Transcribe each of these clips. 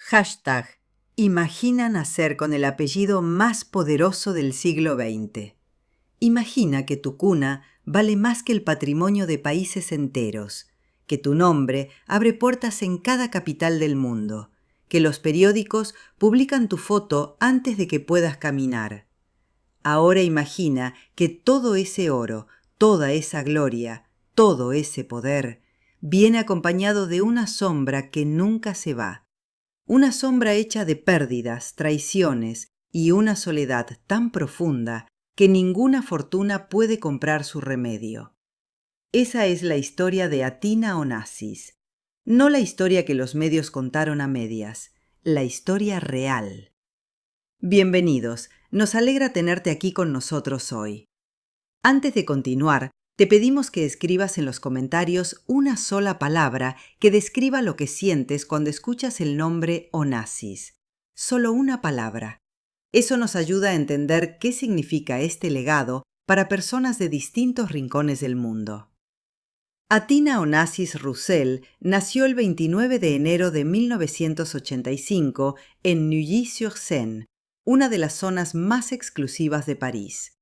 Hashtag Imagina nacer con el apellido más poderoso del siglo XX. Imagina que tu cuna vale más que el patrimonio de países enteros, que tu nombre abre puertas en cada capital del mundo, que los periódicos publican tu foto antes de que puedas caminar. Ahora imagina que todo ese oro, toda esa gloria, todo ese poder, viene acompañado de una sombra que nunca se va. Una sombra hecha de pérdidas, traiciones y una soledad tan profunda que ninguna fortuna puede comprar su remedio. Esa es la historia de Athina Onassis. No la historia que los medios contaron a medias, la historia real. Bienvenidos, nos alegra tenerte aquí con nosotros hoy. Antes de continuar, te pedimos que escribas en los comentarios una sola palabra que describa lo que sientes cuando escuchas el nombre Onassis. Solo una palabra. Eso nos ayuda a entender qué significa este legado para personas de distintos rincones del mundo. Athina Onassis Roussel nació el 29 de enero de 1985 en Neuilly-sur-Seine, una de las zonas más exclusivas de París.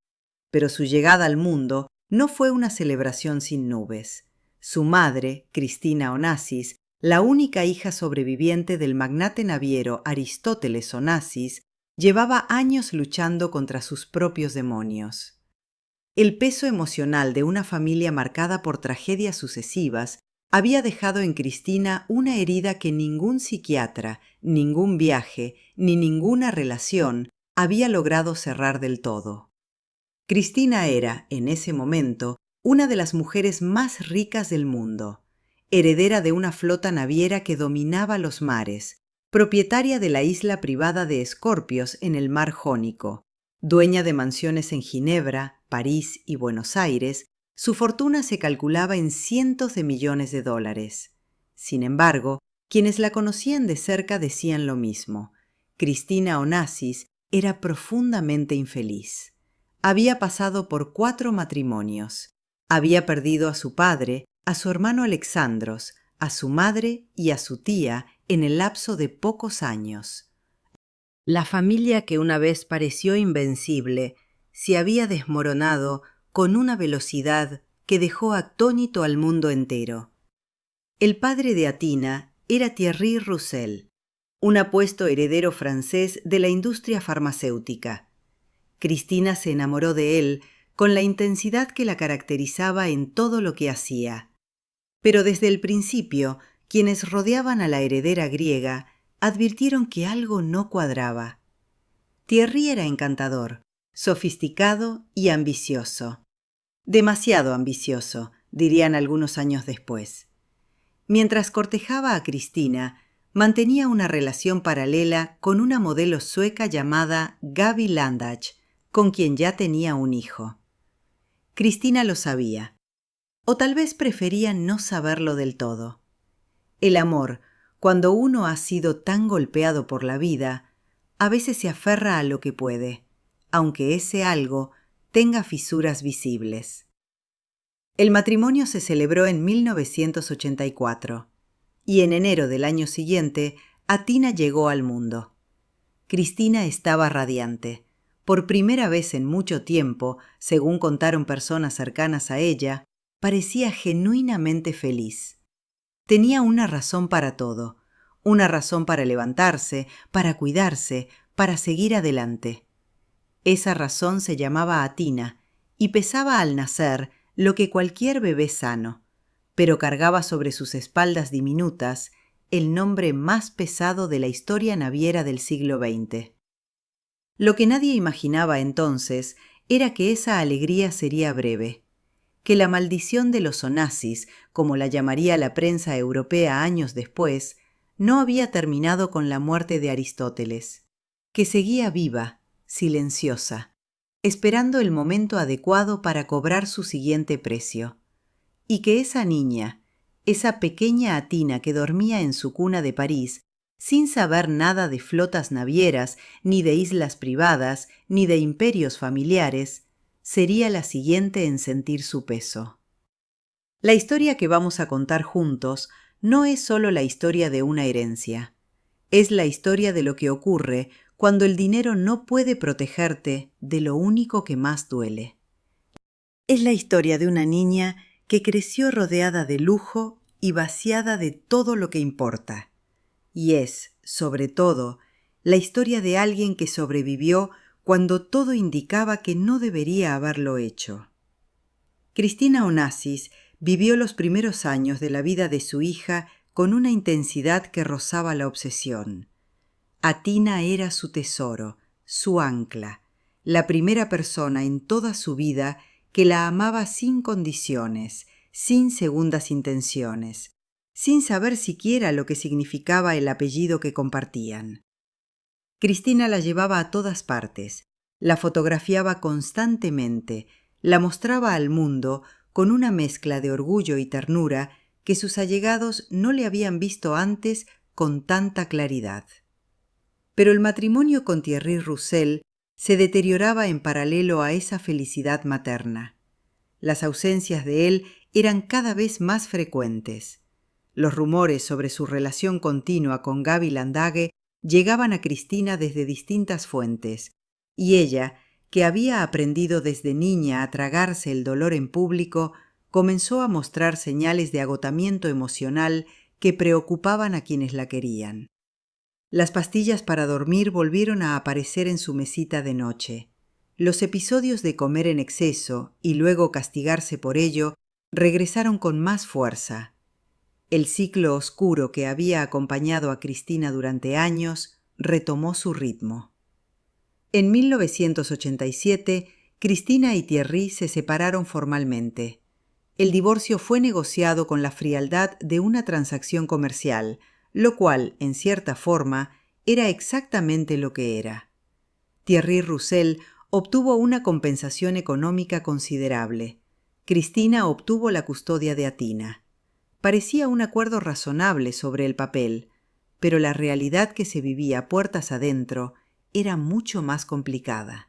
Pero su llegada al mundo no fue una celebración sin nubes. Su madre, Cristina Onassis, la única hija sobreviviente del magnate naviero Aristóteles Onassis, llevaba años luchando contra sus propios demonios. El peso emocional de una familia marcada por tragedias sucesivas había dejado en Cristina una herida que ningún psiquiatra, ningún viaje, ni ninguna relación había logrado cerrar del todo. Cristina era, en ese momento, una de las mujeres más ricas del mundo, heredera de una flota naviera que dominaba los mares, propietaria de la isla privada de Escorpios en el mar Jónico, dueña de mansiones en Ginebra, París y Buenos Aires. Su fortuna se calculaba en cientos de millones de dólares. Sin embargo, quienes la conocían de cerca decían lo mismo. Cristina Onassis era profundamente infeliz. Había pasado por 4 matrimonios. Había perdido a su padre, a su hermano Alexandros, a su madre y a su tía en el lapso de pocos años. La familia que una vez pareció invencible se había desmoronado con una velocidad que dejó atónito al mundo entero. El padre de Athina era Thierry Roussel, un apuesto heredero francés de la industria farmacéutica. Cristina se enamoró de él con la intensidad que la caracterizaba en todo lo que hacía. Pero desde el principio, quienes rodeaban a la heredera griega advirtieron que algo no cuadraba. Thierry era encantador, sofisticado y ambicioso. Demasiado ambicioso, dirían algunos años después. Mientras cortejaba a Cristina, mantenía una relación paralela con una modelo sueca llamada Gaby Landach, con quien ya tenía un hijo. Cristina lo sabía, o tal vez prefería no saberlo del todo. El amor, cuando uno ha sido tan golpeado por la vida, a veces se aferra a lo que puede, aunque ese algo tenga fisuras visibles. El matrimonio se celebró en 1984, y en enero del año siguiente, Athina llegó al mundo. Cristina estaba radiante. Por primera vez en mucho tiempo, según contaron personas cercanas a ella, parecía genuinamente feliz. Tenía una razón para todo, una razón para levantarse, para cuidarse, para seguir adelante. Esa razón se llamaba Athina y pesaba al nacer lo que cualquier bebé sano, pero cargaba sobre sus espaldas diminutas el nombre más pesado de la historia naviera del siglo XX. Lo que nadie imaginaba entonces era que esa alegría sería breve, que la maldición de los Onassis, como la llamaría la prensa europea años después, no había terminado con la muerte de Aristóteles, que seguía viva, silenciosa, esperando el momento adecuado para cobrar su siguiente precio, y que esa niña, esa pequeña Athina que dormía en su cuna de París, sin saber nada de flotas navieras, ni de islas privadas, ni de imperios familiares, sería la siguiente en sentir su peso. La historia que vamos a contar juntos no es solo la historia de una herencia. Es la historia de lo que ocurre cuando el dinero no puede protegerte de lo único que más duele. Es la historia de una niña que creció rodeada de lujo y vaciada de todo lo que importa. Y es, sobre todo, la historia de alguien que sobrevivió cuando todo indicaba que no debería haberlo hecho. Cristina Onassis vivió los primeros años de la vida de su hija con una intensidad que rozaba la obsesión. Atina era su tesoro, su ancla, la primera persona en toda su vida que la amaba sin condiciones, sin segundas intenciones, sin saber siquiera lo que significaba el apellido que compartían. Cristina la llevaba a todas partes, la fotografiaba constantemente, la mostraba al mundo con una mezcla de orgullo y ternura que sus allegados no le habían visto antes con tanta claridad. Pero el matrimonio con Thierry Roussel se deterioraba en paralelo a esa felicidad materna. Las ausencias de él eran cada vez más frecuentes. Los rumores sobre su relación continua con Gaby Landage llegaban a Cristina desde distintas fuentes, y ella, que había aprendido desde niña a tragarse el dolor en público, comenzó a mostrar señales de agotamiento emocional que preocupaban a quienes la querían. Las pastillas para dormir volvieron a aparecer en su mesita de noche. Los episodios de comer en exceso y luego castigarse por ello regresaron con más fuerza. El ciclo oscuro que había acompañado a Cristina durante años retomó su ritmo. En 1987, Cristina y Thierry se separaron formalmente. El divorcio fue negociado con la frialdad de una transacción comercial, lo cual, en cierta forma, era exactamente lo que era. Thierry Roussel obtuvo una compensación económica considerable. Cristina obtuvo la custodia de Atina. Parecía un acuerdo razonable sobre el papel, pero la realidad que se vivía puertas adentro era mucho más complicada.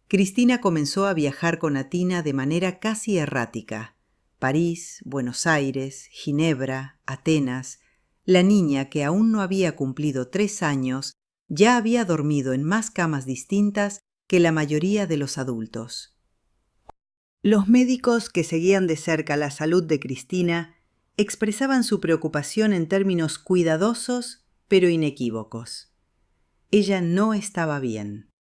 Cristina comenzó a viajar con Atina de manera casi errática. París, Buenos Aires, Ginebra, Atenas. La niña, que aún no había cumplido 3 años, ya había dormido en más camas distintas que la mayoría de los adultos. Los médicos que seguían de cerca la salud de Cristina expresaban su preocupación en términos cuidadosos pero inequívocos. Ella no estaba bien.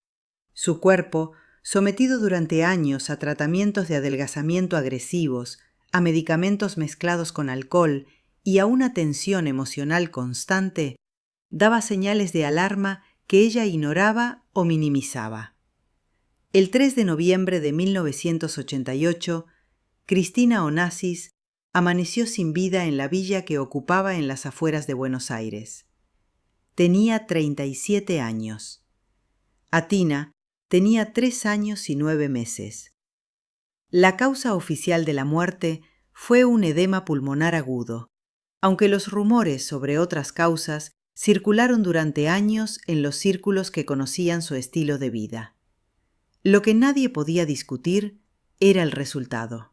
Su cuerpo, sometido durante años a tratamientos de adelgazamiento agresivos, a medicamentos mezclados con alcohol y a una tensión emocional constante, daba señales de alarma que ella ignoraba o minimizaba. El 3 de noviembre de 1988, Cristina Onassis amaneció sin vida en la villa que ocupaba en las afueras de Buenos Aires. Tenía 37 años. Atina tenía 3 años y 9 meses. La causa oficial de la muerte fue un edema pulmonar agudo, aunque los rumores sobre otras causas circularon durante años en los círculos que conocían su estilo de vida. Lo que nadie podía discutir era el resultado.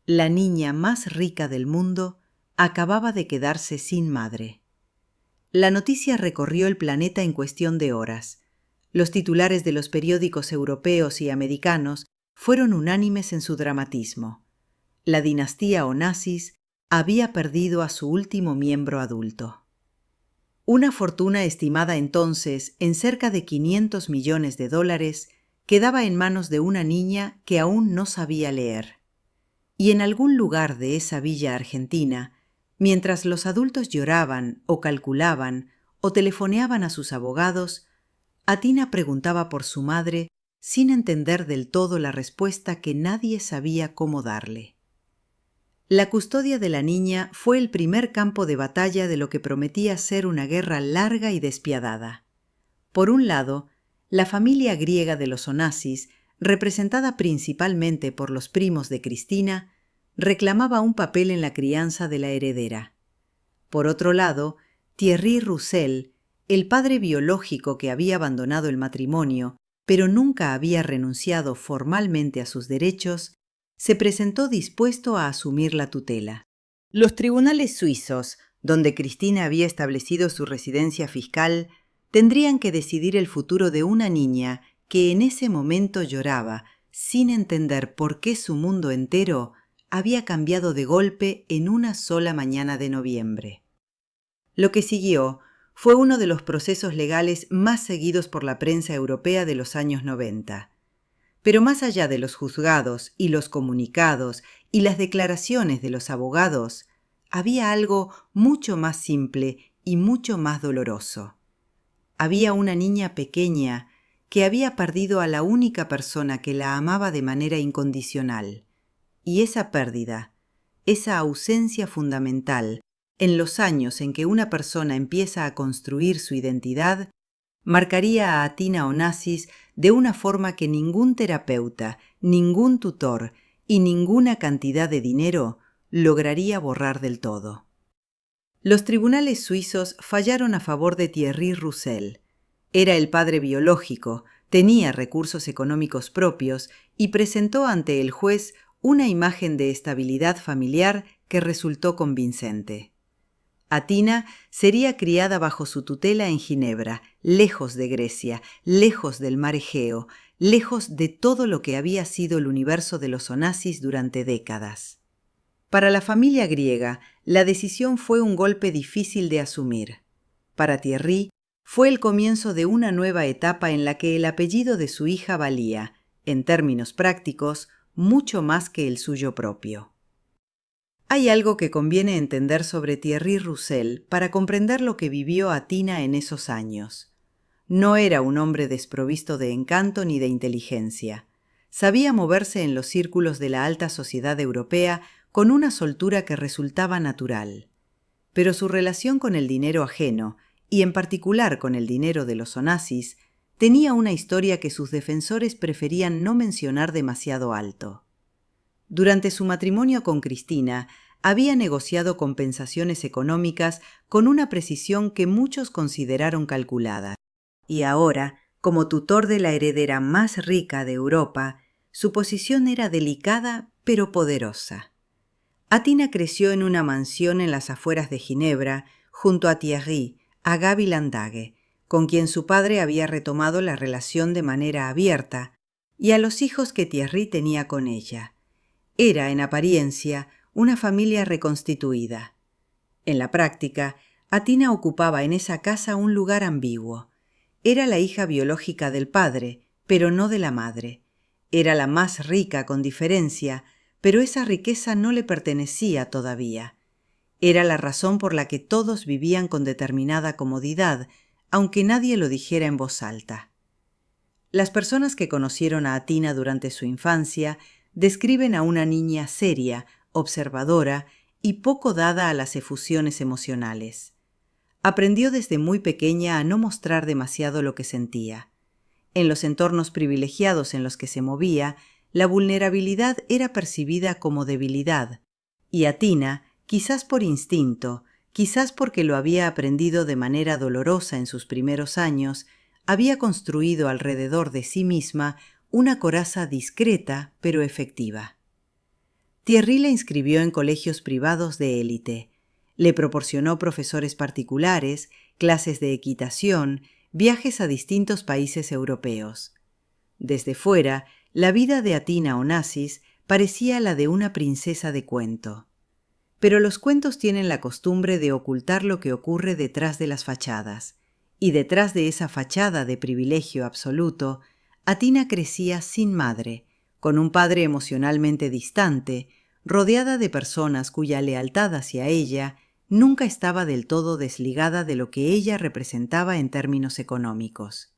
La niña más rica del mundo acababa de quedarse sin madre. La noticia recorrió el planeta en cuestión de horas. Los titulares de los periódicos europeos y americanos fueron unánimes en su dramatismo. La dinastía Onassis había perdido a su último miembro adulto. Una fortuna estimada entonces en cerca de $500 millones quedaba en manos de una niña que aún no sabía leer. Y en algún lugar de esa villa argentina, mientras los adultos lloraban o calculaban o telefoneaban a sus abogados, Atina preguntaba por su madre sin entender del todo la respuesta que nadie sabía cómo darle. La custodia de la niña fue el primer campo de batalla de lo que prometía ser una guerra larga y despiadada. Por un lado, la familia griega de los Onassis, representada principalmente por los primos de Cristina, reclamaba un papel en la crianza de la heredera. Por otro lado, Thierry Roussel, el padre biológico que había abandonado el matrimonio, pero nunca había renunciado formalmente a sus derechos, se presentó dispuesto a asumir la tutela. Los tribunales suizos, donde Cristina había establecido su residencia fiscal, tendrían que decidir el futuro de una niña que en ese momento lloraba, sin entender por qué su mundo entero había cambiado de golpe en una sola mañana de noviembre. Lo que siguió fue uno de los procesos legales más seguidos por la prensa europea de los años 90. Pero más allá de los juzgados y los comunicados y las declaraciones de los abogados, había algo mucho más simple y mucho más doloroso. Había una niña pequeña que había perdido a la única persona que la amaba de manera incondicional. Y esa pérdida, esa ausencia fundamental, en los años en que una persona empieza a construir su identidad, marcaría a Athina Onassis de una forma que ningún terapeuta, ningún tutor y ninguna cantidad de dinero lograría borrar del todo. Los tribunales suizos fallaron a favor de Thierry Roussel. Era el padre biológico, tenía recursos económicos propios y presentó ante el juez una imagen de estabilidad familiar que resultó convincente. Athina sería criada bajo su tutela en Ginebra, lejos de Grecia, lejos del mar Egeo, lejos de todo lo que había sido el universo de los Onassis durante décadas. Para la familia griega, la decisión fue un golpe difícil de asumir. Para Thierry, fue el comienzo de una nueva etapa en la que el apellido de su hija valía, en términos prácticos, mucho más que el suyo propio. Hay algo que conviene entender sobre Thierry Roussel para comprender lo que vivió Athina en esos años. No era un hombre desprovisto de encanto ni de inteligencia. Sabía moverse en los círculos de la alta sociedad europea con una soltura que resultaba natural. Pero su relación con el dinero ajeno, y en particular con el dinero de los Onassis, tenía una historia que sus defensores preferían no mencionar demasiado alto. Durante su matrimonio con Cristina, había negociado compensaciones económicas con una precisión que muchos consideraron calculada. Y ahora, como tutor de la heredera más rica de Europa, su posición era delicada pero poderosa. Athina creció en una mansión en las afueras de Ginebra, junto a Thierry, a Gaby Landage, con quien su padre había retomado la relación de manera abierta, y a los hijos que Thierry tenía con ella. Era, en apariencia, una familia reconstituida. En la práctica, Athina ocupaba en esa casa un lugar ambiguo. Era la hija biológica del padre, pero no de la madre. Era la más rica con diferencia, pero esa riqueza no le pertenecía todavía. Era la razón por la que todos vivían con determinada comodidad, aunque nadie lo dijera en voz alta. Las personas que conocieron a Athina durante su infancia describen a una niña seria, observadora y poco dada a las efusiones emocionales. Aprendió desde muy pequeña a no mostrar demasiado lo que sentía. En los entornos privilegiados en los que se movía, la vulnerabilidad era percibida como debilidad, y Athina, quizás por instinto, quizás porque lo había aprendido de manera dolorosa en sus primeros años, había construido alrededor de sí misma una coraza discreta pero efectiva. Thierry la inscribió en colegios privados de élite. Le proporcionó profesores particulares, clases de equitación, viajes a distintos países europeos. Desde fuera, la vida de Athina Onassis parecía la de una princesa de cuento. Pero los cuentos tienen la costumbre de ocultar lo que ocurre detrás de las fachadas, y detrás de esa fachada de privilegio absoluto, Athina crecía sin madre, con un padre emocionalmente distante, rodeada de personas cuya lealtad hacia ella nunca estaba del todo desligada de lo que ella representaba en términos económicos.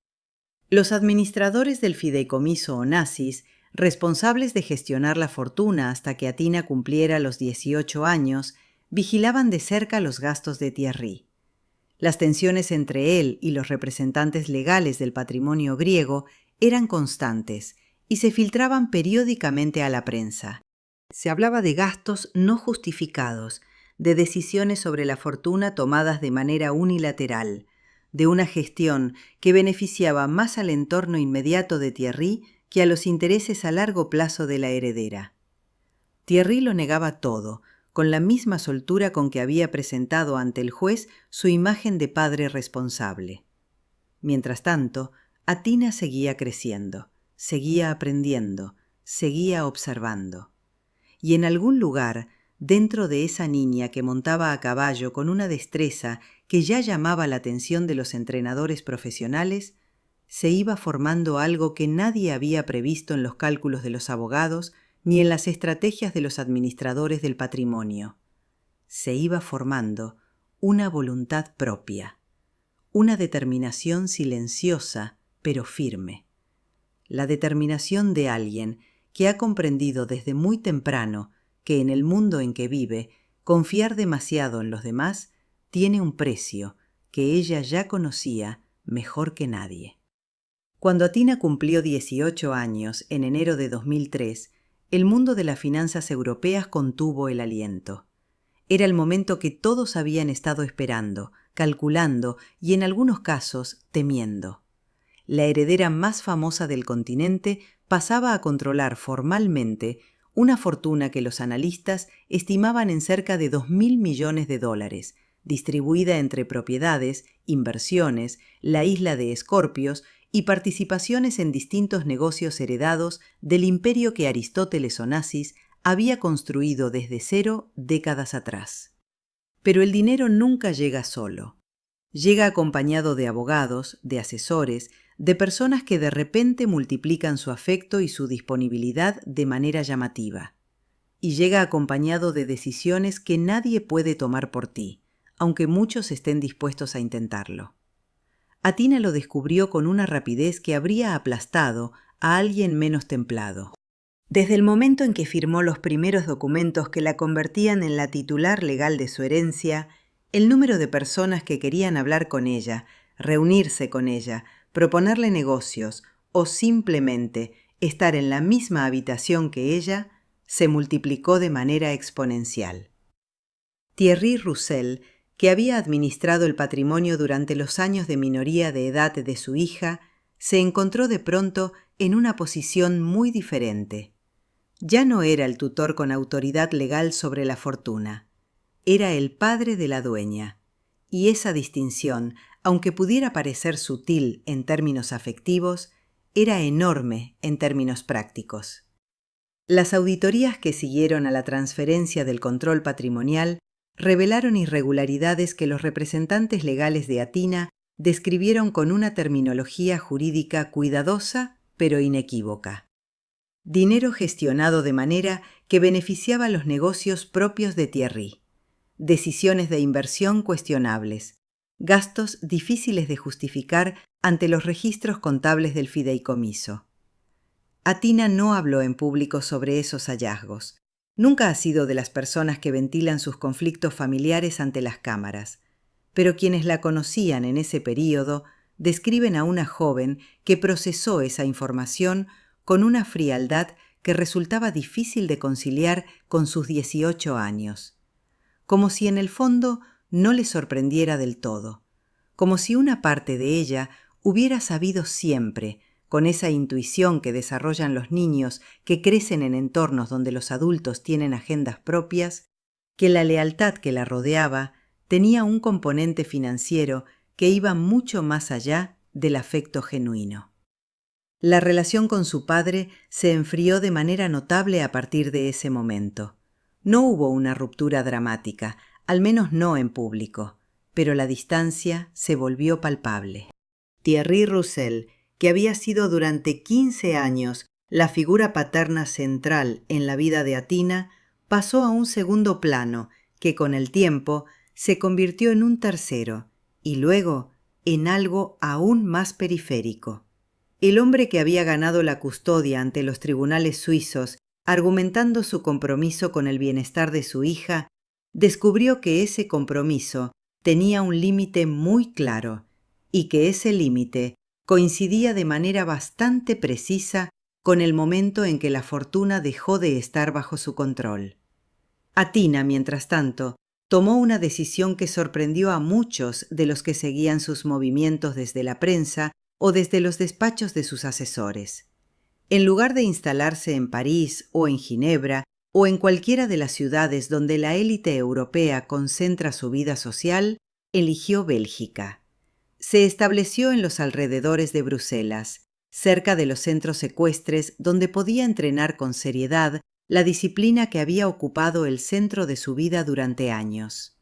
Los administradores del fideicomiso Onassis, responsables de gestionar la fortuna hasta que Athina cumpliera los 18 años, vigilaban de cerca los gastos de Thierry. Las tensiones entre él y los representantes legales del patrimonio griego eran constantes y se filtraban periódicamente a la prensa. Se hablaba de gastos no justificados, de decisiones sobre la fortuna tomadas de manera unilateral, de una gestión que beneficiaba más al entorno inmediato de Thierry que a los intereses a largo plazo de la heredera. Thierry lo negaba todo, con la misma soltura con que había presentado ante el juez su imagen de padre responsable. Mientras tanto, Athina seguía creciendo, seguía aprendiendo, seguía observando. Y en algún lugar, dentro de esa niña que montaba a caballo con una destreza que ya llamaba la atención de los entrenadores profesionales, se iba formando algo que nadie había previsto en los cálculos de los abogados ni en las estrategias de los administradores del patrimonio. Se iba formando una voluntad propia, una determinación silenciosa pero firme. La determinación de alguien que ha comprendido desde muy temprano que en el mundo en que vive, confiar demasiado en los demás tiene un precio que ella ya conocía mejor que nadie. Cuando Athina cumplió 18 años, en enero de 2003, el mundo de las finanzas europeas contuvo el aliento. Era el momento que todos habían estado esperando, calculando y en algunos casos temiendo. La heredera más famosa del continente pasaba a controlar formalmente una fortuna que los analistas estimaban en cerca de $2.000 millones, distribuida entre propiedades, inversiones, la isla de Escorpios y participaciones en distintos negocios heredados del imperio que Aristóteles Onassis había construido desde cero décadas atrás. Pero el dinero nunca llega solo. Llega acompañado de abogados, de asesores, de personas que de repente multiplican su afecto y su disponibilidad de manera llamativa. Y llega acompañado de decisiones que nadie puede tomar por ti, aunque muchos estén dispuestos a intentarlo. Athina lo descubrió con una rapidez que habría aplastado a alguien menos templado. Desde el momento en que firmó los primeros documentos que la convertían en la titular legal de su herencia, el número de personas que querían hablar con ella, reunirse con ella, proponerle negocios o simplemente estar en la misma habitación que ella, se multiplicó de manera exponencial. Thierry Roussel, que había administrado el patrimonio durante los años de minoría de edad de su hija, se encontró de pronto en una posición muy diferente. Ya no era el tutor con autoridad legal sobre la fortuna, era el padre de la dueña, y esa distinción, aunque pudiera parecer sutil en términos afectivos, era enorme en términos prácticos. Las auditorías que siguieron a la transferencia del control patrimonial revelaron irregularidades que los representantes legales de Athina describieron con una terminología jurídica cuidadosa pero inequívoca. Dinero gestionado de manera que beneficiaba los negocios propios de Thierry. Decisiones de inversión cuestionables. Gastos difíciles de justificar ante los registros contables del fideicomiso. Athina no habló en público sobre esos hallazgos. Nunca ha sido de las personas que ventilan sus conflictos familiares ante las cámaras, pero quienes la conocían en ese período describen a una joven que procesó esa información con una frialdad que resultaba difícil de conciliar con sus 18 años. Como si en el fondo no le sorprendiera del todo, como si una parte de ella hubiera sabido siempre, con esa intuición que desarrollan los niños que crecen en entornos donde los adultos tienen agendas propias, que la lealtad que la rodeaba tenía un componente financiero que iba mucho más allá del afecto genuino. La relación con su padre se enfrió de manera notable a partir de ese momento. No hubo una ruptura dramática, al menos no en público, pero la distancia se volvió palpable. Thierry Roussel, que había sido durante 15 años la figura paterna central en la vida de Athina, pasó a un segundo plano que con el tiempo se convirtió en un tercero y luego en algo aún más periférico. El hombre que había ganado la custodia ante los tribunales suizos, argumentando su compromiso con el bienestar de su hija, descubrió que ese compromiso tenía un límite muy claro y que ese límite coincidía de manera bastante precisa con el momento en que la fortuna dejó de estar bajo su control. Athina, mientras tanto, tomó una decisión que sorprendió a muchos de los que seguían sus movimientos desde la prensa o desde los despachos de sus asesores. En lugar de instalarse en París o en Ginebra, o en cualquiera de las ciudades donde la élite europea concentra su vida social, eligió Bélgica. Se estableció en los alrededores de Bruselas, cerca de los centros ecuestres donde podía entrenar con seriedad la disciplina que había ocupado el centro de su vida durante años.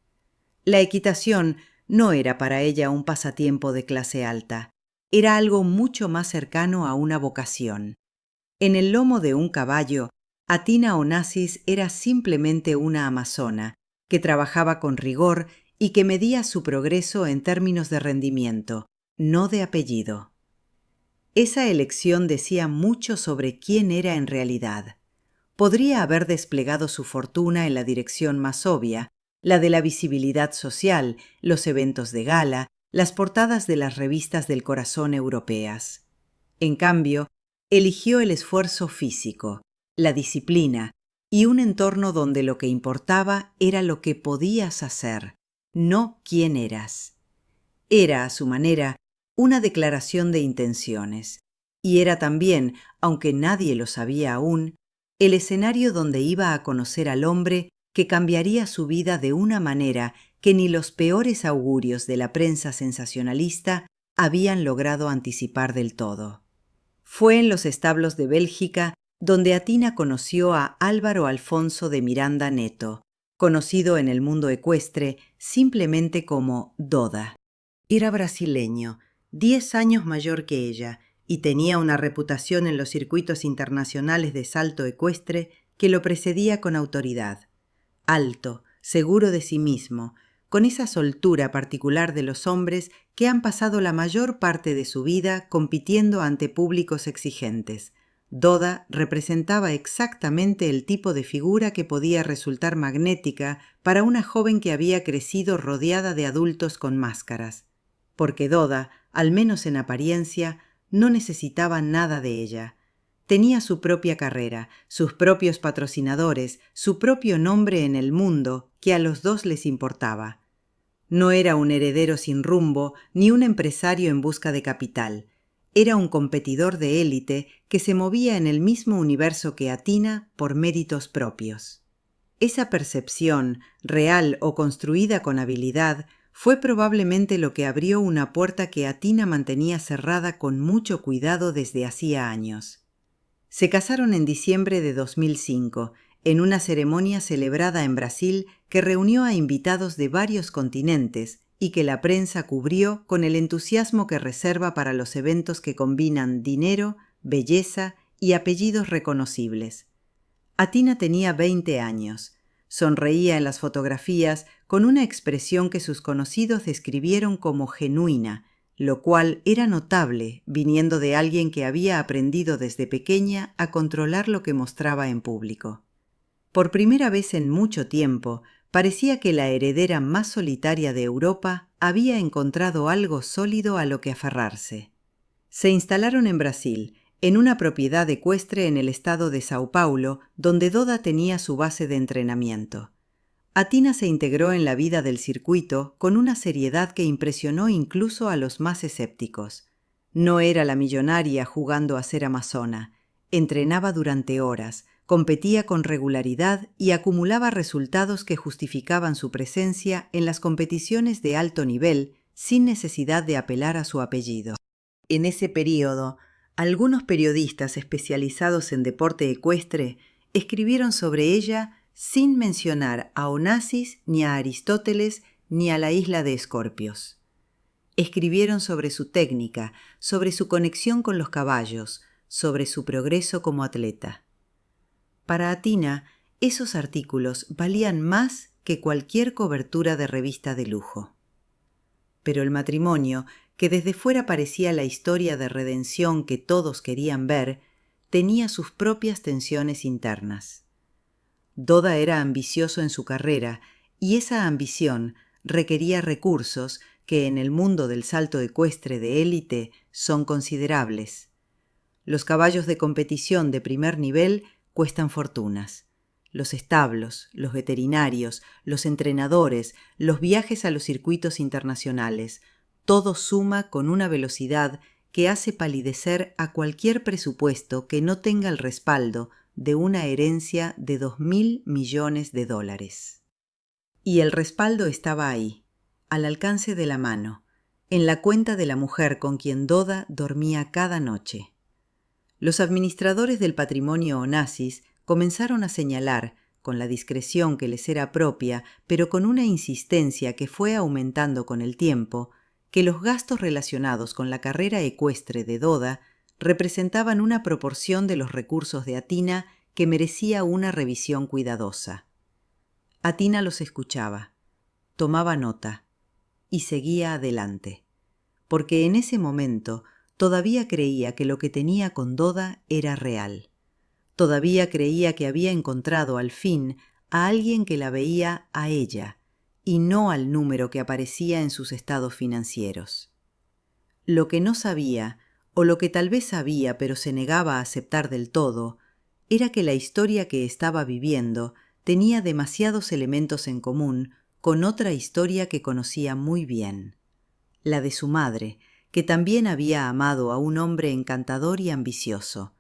La equitación no era para ella un pasatiempo de clase alta, era algo mucho más cercano a una vocación. En el lomo de un caballo, Athina Onassis era simplemente una amazona, que trabajaba con rigor y que medía su progreso en términos de rendimiento, no de apellido. Esa elección decía mucho sobre quién era en realidad. Podría haber desplegado su fortuna en la dirección más obvia, la de la visibilidad social, los eventos de gala, las portadas de las revistas del corazón europeas. En cambio, eligió el esfuerzo físico, la disciplina y un entorno donde lo que importaba era lo que podías hacer, no quién eras. Era, a su manera, una declaración de intenciones, y era también, aunque nadie lo sabía aún, el escenario donde iba a conocer al hombre que cambiaría su vida de una manera que ni los peores augurios de la prensa sensacionalista habían logrado anticipar del todo. Fue en los establos de Bélgica donde Athina conoció a Álvaro Alfonso de Miranda Neto, conocido en el mundo ecuestre simplemente como Doda. Era brasileño, 10 años mayor que ella, y tenía una reputación en los circuitos internacionales de salto ecuestre que lo precedía con autoridad. Alto, seguro de sí mismo, con esa soltura particular de los hombres que han pasado la mayor parte de su vida compitiendo ante públicos exigentes. Doda representaba exactamente el tipo de figura que podía resultar magnética para una joven que había crecido rodeada de adultos con máscaras. Porque Doda, al menos en apariencia, no necesitaba nada de ella. Tenía su propia carrera, sus propios patrocinadores, su propio nombre en el mundo, que a los dos les importaba. No era un heredero sin rumbo, ni un empresario en busca de capital. Era un competidor de élite que se movía en el mismo universo que Athina por méritos propios. Esa percepción, real o construida con habilidad, fue probablemente lo que abrió una puerta que Athina mantenía cerrada con mucho cuidado desde hacía años. Se casaron en diciembre de 2005, en una ceremonia celebrada en Brasil que reunió a invitados de varios continentes y que la prensa cubrió con el entusiasmo que reserva para los eventos que combinan dinero, belleza y apellidos reconocibles. Athina tenía 20 años. Sonreía en las fotografías con una expresión que sus conocidos describieron como genuina, lo cual era notable viniendo de alguien que había aprendido desde pequeña a controlar lo que mostraba en público. Por primera vez en mucho tiempo, parecía que la heredera más solitaria de Europa había encontrado algo sólido a lo que aferrarse. Se instalaron en Brasil, en una propiedad ecuestre en el estado de Sao Paulo, donde Doda tenía su base de entrenamiento. Athina se integró en la vida del circuito con una seriedad que impresionó incluso a los más escépticos. No era la millonaria jugando a ser amazona. Entrenaba durante horas, competía con regularidad y acumulaba resultados que justificaban su presencia en las competiciones de alto nivel sin necesidad de apelar a su apellido. En ese período, algunos periodistas especializados en deporte ecuestre escribieron sobre ella sin mencionar a Onassis, ni a Aristóteles, ni a la isla de Escorpios. Escribieron sobre su técnica, sobre su conexión con los caballos, sobre su progreso como atleta. Para Athina, esos artículos valían más que cualquier cobertura de revista de lujo. Pero el matrimonio, que desde fuera parecía la historia de redención que todos querían ver, tenía sus propias tensiones internas. Doda era ambicioso en su carrera y esa ambición requería recursos que en el mundo del salto ecuestre de élite son considerables. Los caballos de competición de primer nivel cuestan fortunas. Los establos, los veterinarios, los entrenadores, los viajes a los circuitos internacionales, todo suma con una velocidad que hace palidecer a cualquier presupuesto que no tenga el respaldo, de una herencia de 2.000 millones de dólares. Y el respaldo estaba ahí, al alcance de la mano, en la cuenta de la mujer con quien Doda dormía cada noche. Los administradores del patrimonio Onassis comenzaron a señalar, con la discreción que les era propia, pero con una insistencia que fue aumentando con el tiempo, que los gastos relacionados con la carrera ecuestre de Doda representaban una proporción de los recursos de Athina que merecía una revisión cuidadosa. Athina los escuchaba, tomaba nota y seguía adelante, porque en ese momento todavía creía que lo que tenía con Doda era real. Todavía creía que había encontrado al fin a alguien que la veía a ella y no al número que aparecía en sus estados financieros. Lo que no sabía, o lo que tal vez sabía pero se negaba a aceptar del todo, era que la historia que estaba viviendo tenía demasiados elementos en común con otra historia que conocía muy bien, la de su madre, que también había amado a un hombre encantador y ambicioso,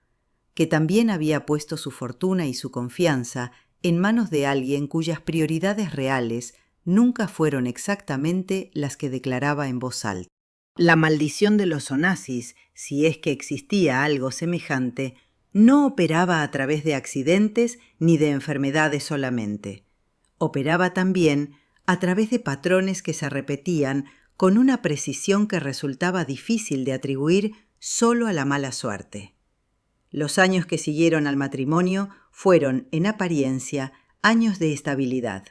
que también había puesto su fortuna y su confianza en manos de alguien cuyas prioridades reales nunca fueron exactamente las que declaraba en voz alta. La maldición de los Onassis, si es que existía algo semejante, no operaba a través de accidentes ni de enfermedades solamente. Operaba también a través de patrones que se repetían con una precisión que resultaba difícil de atribuir solo a la mala suerte. Los años que siguieron al matrimonio fueron, en apariencia, años de estabilidad.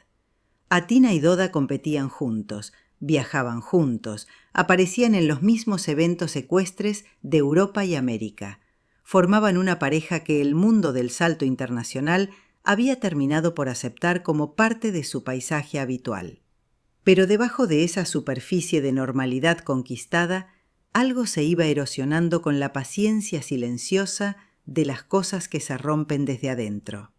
Athina y Doda competían juntos, viajaban juntos, aparecían en los mismos eventos ecuestres de Europa y América. Formaban una pareja que el mundo del salto internacional había terminado por aceptar como parte de su paisaje habitual. Pero debajo de esa superficie de normalidad conquistada, algo se iba erosionando con la paciencia silenciosa de las cosas que se rompen desde adentro.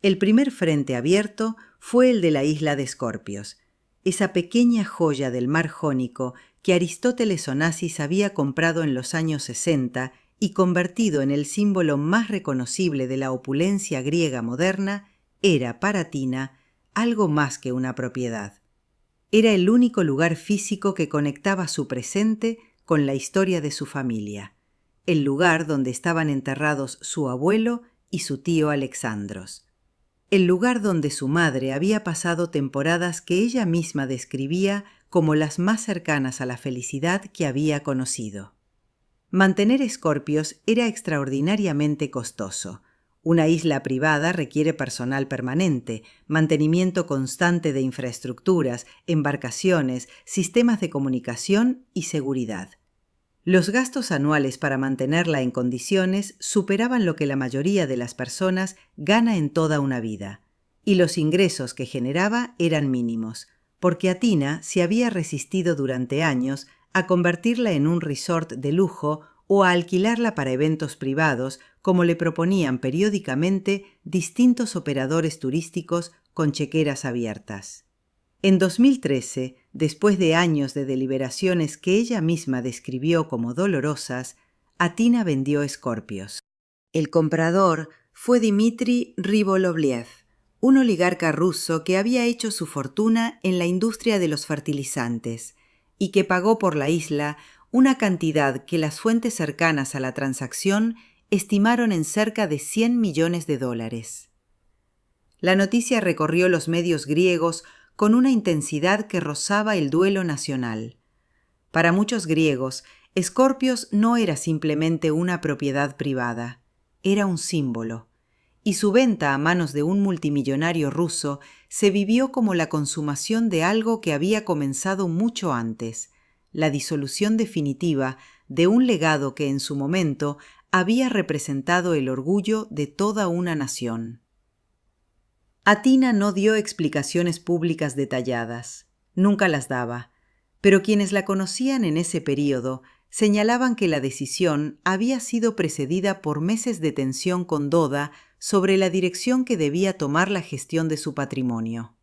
El primer frente abierto fue el de la isla de Escorpios, esa pequeña joya del mar Jónico que Aristóteles Onassis había comprado en los años 60 y convertido en el símbolo más reconocible de la opulencia griega moderna, era para Athina algo más que una propiedad. Era el único lugar físico que conectaba su presente con la historia de su familia, el lugar donde estaban enterrados su abuelo y su tío Alexandros, el lugar donde su madre había pasado temporadas que ella misma describía como las más cercanas a la felicidad que había conocido. Mantener Escorpios era extraordinariamente costoso. Una isla privada requiere personal permanente, mantenimiento constante de infraestructuras, embarcaciones, sistemas de comunicación y seguridad. Los gastos anuales para mantenerla en condiciones superaban lo que la mayoría de las personas gana en toda una vida, y los ingresos que generaba eran mínimos, porque Athina se había resistido durante años a convertirla en un resort de lujo o a alquilarla para eventos privados, como le proponían periódicamente distintos operadores turísticos con chequeras abiertas. En 2013, después de años de deliberaciones que ella misma describió como dolorosas, Athina vendió Escorpios. El comprador fue Dmitry Ribolovlev, un oligarca ruso que había hecho su fortuna en la industria de los fertilizantes y que pagó por la isla una cantidad que las fuentes cercanas a la transacción estimaron en cerca de 100 millones de dólares. La noticia recorrió los medios griegos con una intensidad que rozaba el duelo nacional. Para muchos griegos, Escorpios no era simplemente una propiedad privada, era un símbolo, y su venta a manos de un multimillonario ruso se vivió como la consumación de algo que había comenzado mucho antes, la disolución definitiva de un legado que en su momento había representado el orgullo de toda una nación. Athina no dio explicaciones públicas detalladas, nunca las daba, pero quienes la conocían en ese período señalaban que la decisión había sido precedida por meses de tensión con Doda sobre la dirección que debía tomar la gestión de su patrimonio.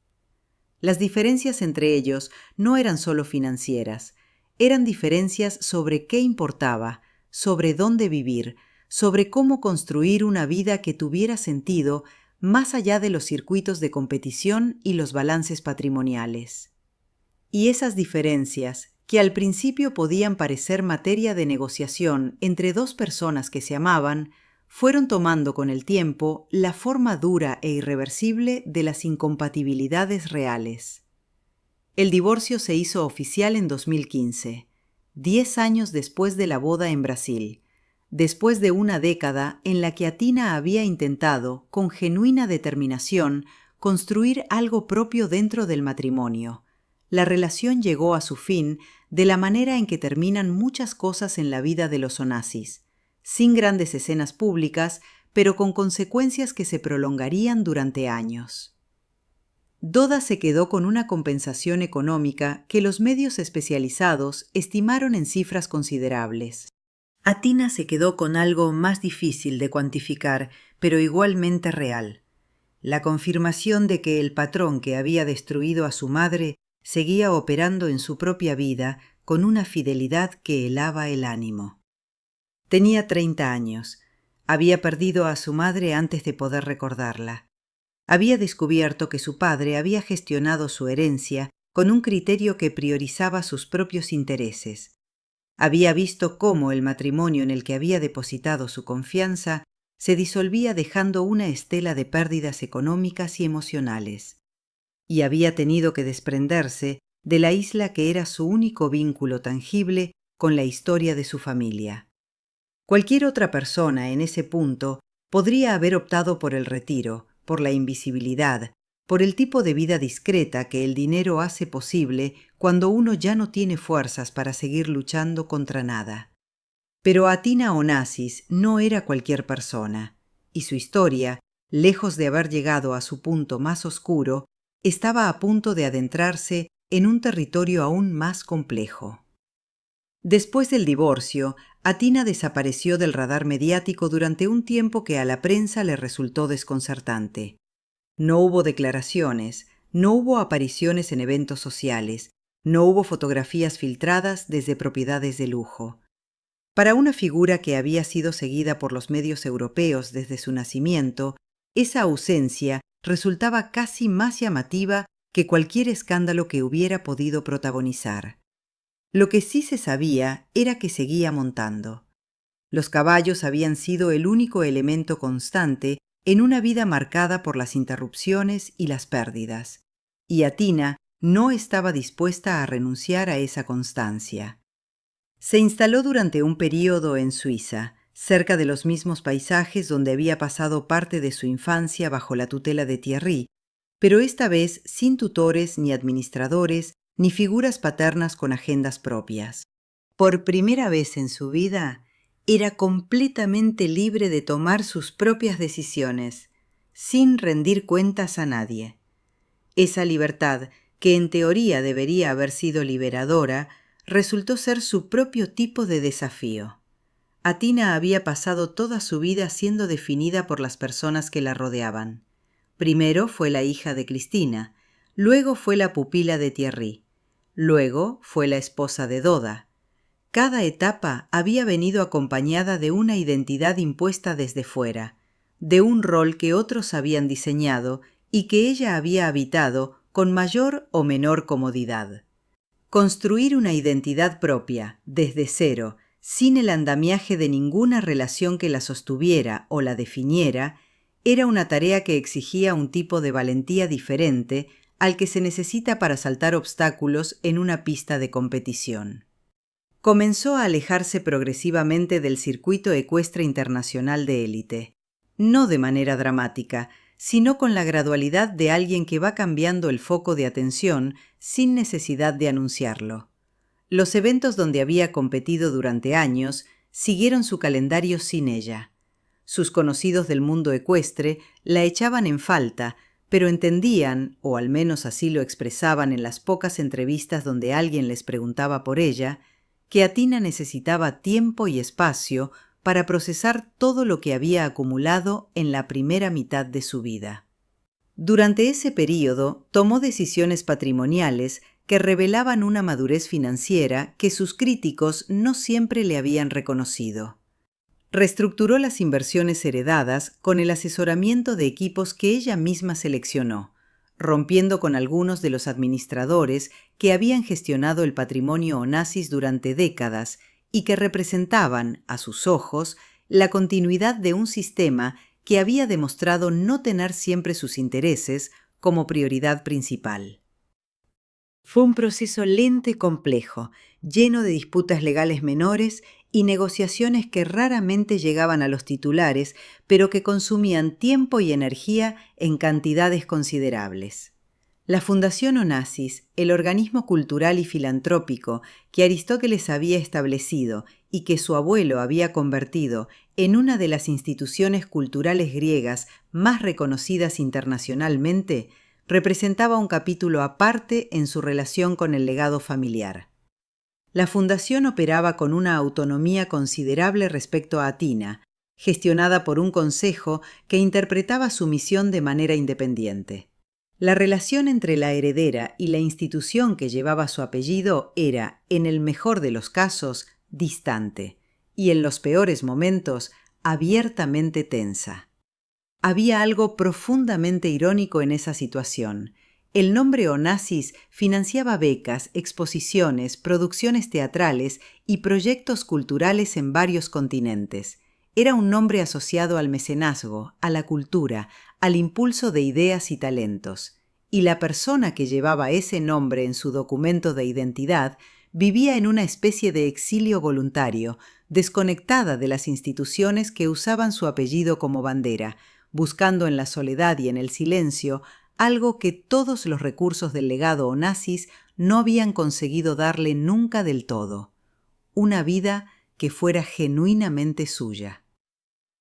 Las diferencias entre ellos no eran solo financieras, eran diferencias sobre qué importaba, sobre dónde vivir, sobre cómo construir una vida que tuviera sentido más allá de los circuitos de competición y los balances patrimoniales. Y esas diferencias, que al principio podían parecer materia de negociación entre dos personas que se amaban, fueron tomando con el tiempo la forma dura e irreversible de las incompatibilidades reales. El divorcio se hizo oficial en 2015, 10 años después de la boda en Brasil, después de una década en la que Athina había intentado, con genuina determinación, construir algo propio dentro del matrimonio. La relación llegó a su fin de la manera en que terminan muchas cosas en la vida de los Onassis, sin grandes escenas públicas, pero con consecuencias que se prolongarían durante años. Doda se quedó con una compensación económica que los medios especializados estimaron en cifras considerables. Athina se quedó con algo más difícil de cuantificar, pero igualmente real: la confirmación de que el patrón que había destruido a su madre seguía operando en su propia vida con una fidelidad que helaba el ánimo. Tenía 30 años. Había perdido a su madre antes de poder recordarla. Había descubierto que su padre había gestionado su herencia con un criterio que priorizaba sus propios intereses. Había visto cómo el matrimonio en el que había depositado su confianza se disolvía dejando una estela de pérdidas económicas y emocionales. Y había tenido que desprenderse de la isla que era su único vínculo tangible con la historia de su familia. Cualquier otra persona en ese punto podría haber optado por el retiro, por la invisibilidad, por el tipo de vida discreta que el dinero hace posible cuando uno ya no tiene fuerzas para seguir luchando contra nada. Pero Athina Onassis no era cualquier persona, y su historia, lejos de haber llegado a su punto más oscuro, estaba a punto de adentrarse en un territorio aún más complejo. Después del divorcio, Athina desapareció del radar mediático durante un tiempo que a la prensa le resultó desconcertante. No hubo declaraciones, no hubo apariciones en eventos sociales, no hubo fotografías filtradas desde propiedades de lujo. Para una figura que había sido seguida por los medios europeos desde su nacimiento, esa ausencia resultaba casi más llamativa que cualquier escándalo que hubiera podido protagonizar. Lo que sí se sabía era que seguía montando. Los caballos habían sido el único elemento constante en una vida marcada por las interrupciones y las pérdidas, y Athina no estaba dispuesta a renunciar a esa constancia. Se instaló durante un período en Suiza, cerca de los mismos paisajes donde había pasado parte de su infancia bajo la tutela de Thierry, pero esta vez sin tutores ni administradores ni figuras paternas con agendas propias. Por primera vez en su vida, era completamente libre de tomar sus propias decisiones, sin rendir cuentas a nadie. Esa libertad, que en teoría debería haber sido liberadora, resultó ser su propio tipo de desafío. Athina había pasado toda su vida siendo definida por las personas que la rodeaban. Primero fue la hija de Cristina, luego fue la pupila de Thierry, luego fue la esposa de Doda. Cada etapa había venido acompañada de una identidad impuesta desde fuera, de un rol que otros habían diseñado y que ella había habitado con mayor o menor comodidad. Construir una identidad propia, desde cero, sin el andamiaje de ninguna relación que la sostuviera o la definiera, era una tarea que exigía un tipo de valentía diferente al que se necesita para saltar obstáculos en una pista de competición. Comenzó a alejarse progresivamente del circuito ecuestre internacional de élite, no de manera dramática, sino con la gradualidad de alguien que va cambiando el foco de atención sin necesidad de anunciarlo. Los eventos donde había competido durante años siguieron su calendario sin ella. Sus conocidos del mundo ecuestre la echaban en falta, pero entendían, o al menos así lo expresaban en las pocas entrevistas donde alguien les preguntaba por ella, que Athina necesitaba tiempo y espacio para procesar todo lo que había acumulado en la primera mitad de su vida. Durante ese período tomó decisiones patrimoniales que revelaban una madurez financiera que sus críticos no siempre le habían reconocido. Reestructuró las inversiones heredadas con el asesoramiento de equipos que ella misma seleccionó, rompiendo con algunos de los administradores que habían gestionado el patrimonio Onassis durante décadas y que representaban, a sus ojos, la continuidad de un sistema que había demostrado no tener siempre sus intereses como prioridad principal. Fue un proceso lento y complejo, lleno de disputas legales menores y negociaciones que raramente llegaban a los titulares, pero que consumían tiempo y energía en cantidades considerables. La Fundación Onassis, el organismo cultural y filantrópico que Aristóteles había establecido y que su abuelo había convertido en una de las instituciones culturales griegas más reconocidas internacionalmente, representaba un capítulo aparte en su relación con el legado familiar. La fundación operaba con una autonomía considerable respecto a Atina, gestionada por un consejo que interpretaba su misión de manera independiente. La relación entre la heredera y la institución que llevaba su apellido era, en el mejor de los casos, distante, y en los peores momentos, abiertamente tensa. Había algo profundamente irónico en esa situación. El nombre Onassis financiaba becas, exposiciones, producciones teatrales y proyectos culturales en varios continentes. Era un nombre asociado al mecenazgo, a la cultura, al impulso de ideas y talentos. Y la persona que llevaba ese nombre en su documento de identidad vivía en una especie de exilio voluntario, desconectada de las instituciones que usaban su apellido como bandera, buscando en la soledad y en el silencio algo que todos los recursos del legado Onassis no habían conseguido darle nunca del todo: una vida que fuera genuinamente suya.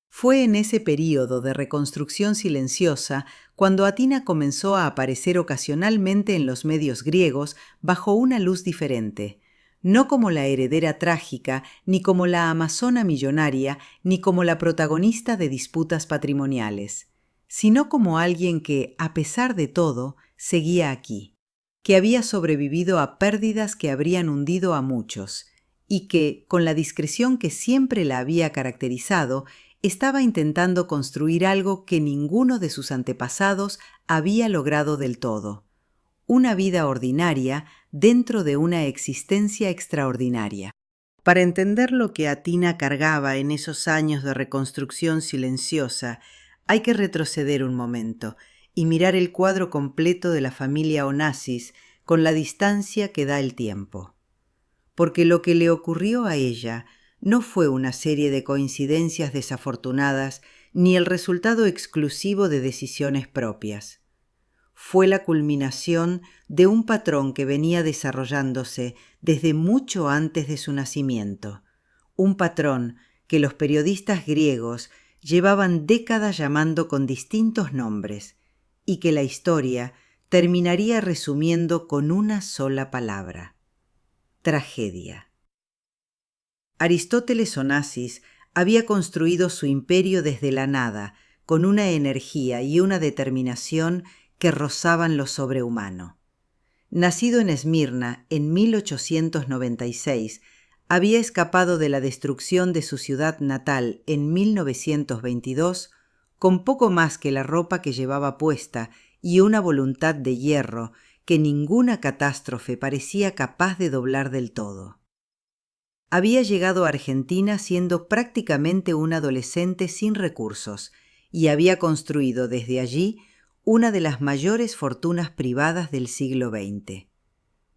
Fue en ese período de reconstrucción silenciosa cuando Atina comenzó a aparecer ocasionalmente en los medios griegos bajo una luz diferente, no como la heredera trágica, ni como la amazona millonaria, ni como la protagonista de disputas patrimoniales, sino como alguien que, a pesar de todo, seguía aquí, que había sobrevivido a pérdidas que habrían hundido a muchos, y que, con la discreción que siempre la había caracterizado, estaba intentando construir algo que ninguno de sus antepasados había logrado del todo: una vida ordinaria dentro de una existencia extraordinaria. Para entender lo que Atina cargaba en esos años de reconstrucción silenciosa, hay que retroceder un momento y mirar el cuadro completo de la familia Onassis con la distancia que da el tiempo. Porque lo que le ocurrió a ella no fue una serie de coincidencias desafortunadas ni el resultado exclusivo de decisiones propias. Fue la culminación de un patrón que venía desarrollándose desde mucho antes de su nacimiento, un patrón que los periodistas griegos llevaban décadas llamando con distintos nombres y que la historia terminaría resumiendo con una sola palabra: tragedia. Aristóteles Onassis había construido su imperio desde la nada, con una energía y una determinación que rozaban lo sobrehumano. Nacido en Esmirna en 1896, había escapado de la destrucción de su ciudad natal en 1922 con poco más que la ropa que llevaba puesta y una voluntad de hierro que ninguna catástrofe parecía capaz de doblar del todo. Había llegado a Argentina siendo prácticamente un adolescente sin recursos y había construido desde allí una de las mayores fortunas privadas del siglo XX.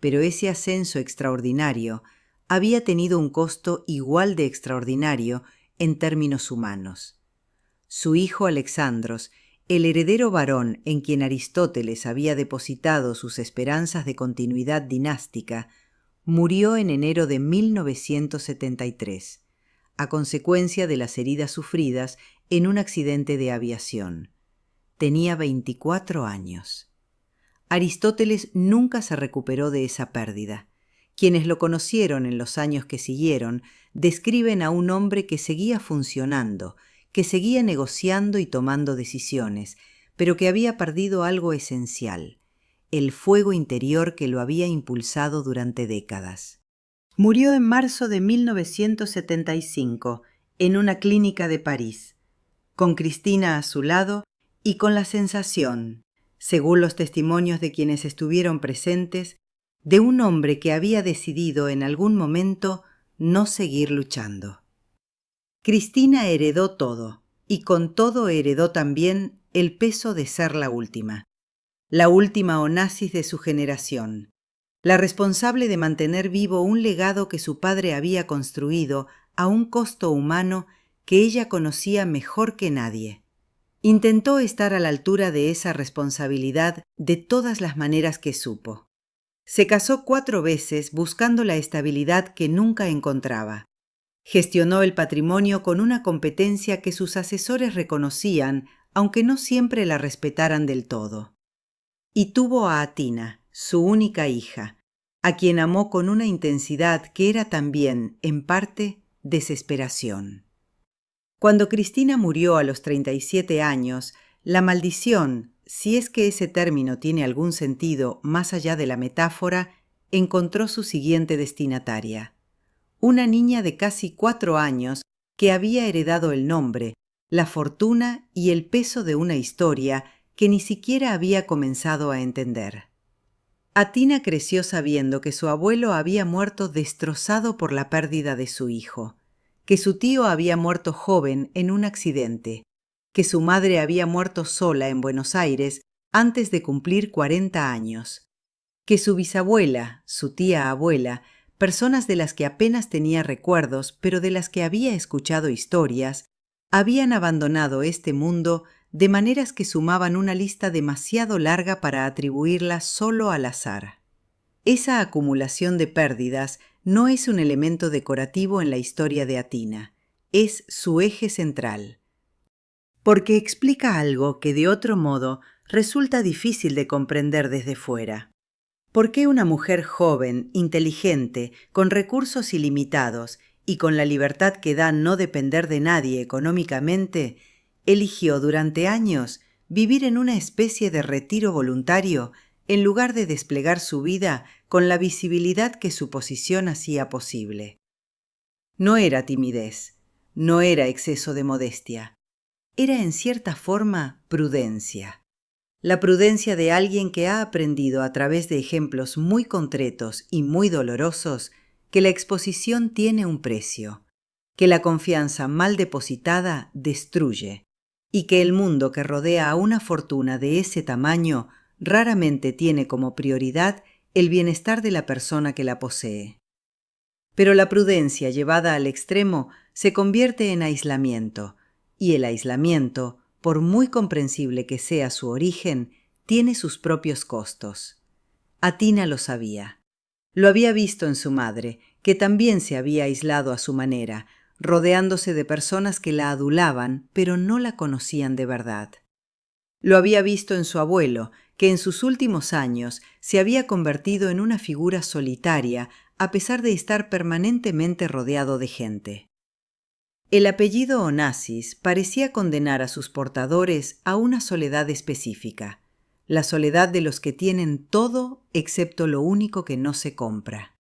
Pero ese ascenso extraordinario había tenido un costo igual de extraordinario en términos humanos. Su hijo Alexandros, el heredero varón en quien Aristóteles había depositado sus esperanzas de continuidad dinástica, murió en enero de 1973, a consecuencia de las heridas sufridas en un accidente de aviación. Tenía 24 años. Aristóteles nunca se recuperó de esa pérdida. Quienes lo conocieron en los años que siguieron describen a un hombre que seguía funcionando, que seguía negociando y tomando decisiones, pero que había perdido algo esencial: el fuego interior que lo había impulsado durante décadas. Murió en marzo de 1975 en una clínica de París, con Cristina a su lado y con la sensación, según los testimonios de quienes estuvieron presentes, de un hombre que había decidido en algún momento no seguir luchando. Cristina heredó todo, y con todo heredó también el peso de ser la última Onassis de su generación, la responsable de mantener vivo un legado que su padre había construido a un costo humano que ella conocía mejor que nadie. Intentó estar a la altura de esa responsabilidad de todas las maneras que supo. Se casó 4 veces buscando la estabilidad que nunca encontraba. Gestionó el patrimonio con una competencia que sus asesores reconocían, aunque no siempre la respetaran del todo. Y tuvo a Atina, su única hija, a quien amó con una intensidad que era también, en parte, desesperación. Cuando Cristina murió a los 37 años, la maldición, si es que ese término tiene algún sentido más allá de la metáfora, encontró su siguiente destinataria. Una niña de casi 4 años que había heredado el nombre, la fortuna y el peso de una historia que ni siquiera había comenzado a entender. Atina creció sabiendo que su abuelo había muerto destrozado por la pérdida de su hijo, que su tío había muerto joven en un accidente, que su madre había muerto sola en Buenos Aires antes de cumplir 40 años, que su bisabuela, su tía abuela, personas de las que apenas tenía recuerdos, pero de las que había escuchado historias, habían abandonado este mundo de maneras que sumaban una lista demasiado larga para atribuirla solo al azar. Esa acumulación de pérdidas no es un elemento decorativo en la historia de Atina, es su eje central, porque explica algo que de otro modo resulta difícil de comprender desde fuera. ¿Por qué una mujer joven, inteligente, con recursos ilimitados y con la libertad que da no depender de nadie económicamente, eligió durante años vivir en una especie de retiro voluntario en lugar de desplegar su vida con la visibilidad que su posición hacía posible? No era timidez, no era exceso de modestia, era en cierta forma prudencia. La prudencia de alguien que ha aprendido a través de ejemplos muy concretos y muy dolorosos que la exposición tiene un precio, que la confianza mal depositada destruye y que el mundo que rodea a una fortuna de ese tamaño raramente tiene como prioridad el bienestar de la persona que la posee. Pero la prudencia llevada al extremo se convierte en aislamiento, y el aislamiento, por muy comprensible que sea su origen, tiene sus propios costos. Atina lo sabía. Lo había visto en su madre, que también se había aislado a su manera, rodeándose de personas que la adulaban, pero no la conocían de verdad. Lo había visto en su abuelo, que en sus últimos años se había convertido en una figura solitaria, a pesar de estar permanentemente rodeado de gente. El apellido Onassis parecía condenar a sus portadores a una soledad específica, la soledad de los que tienen todo excepto lo único que no se compra.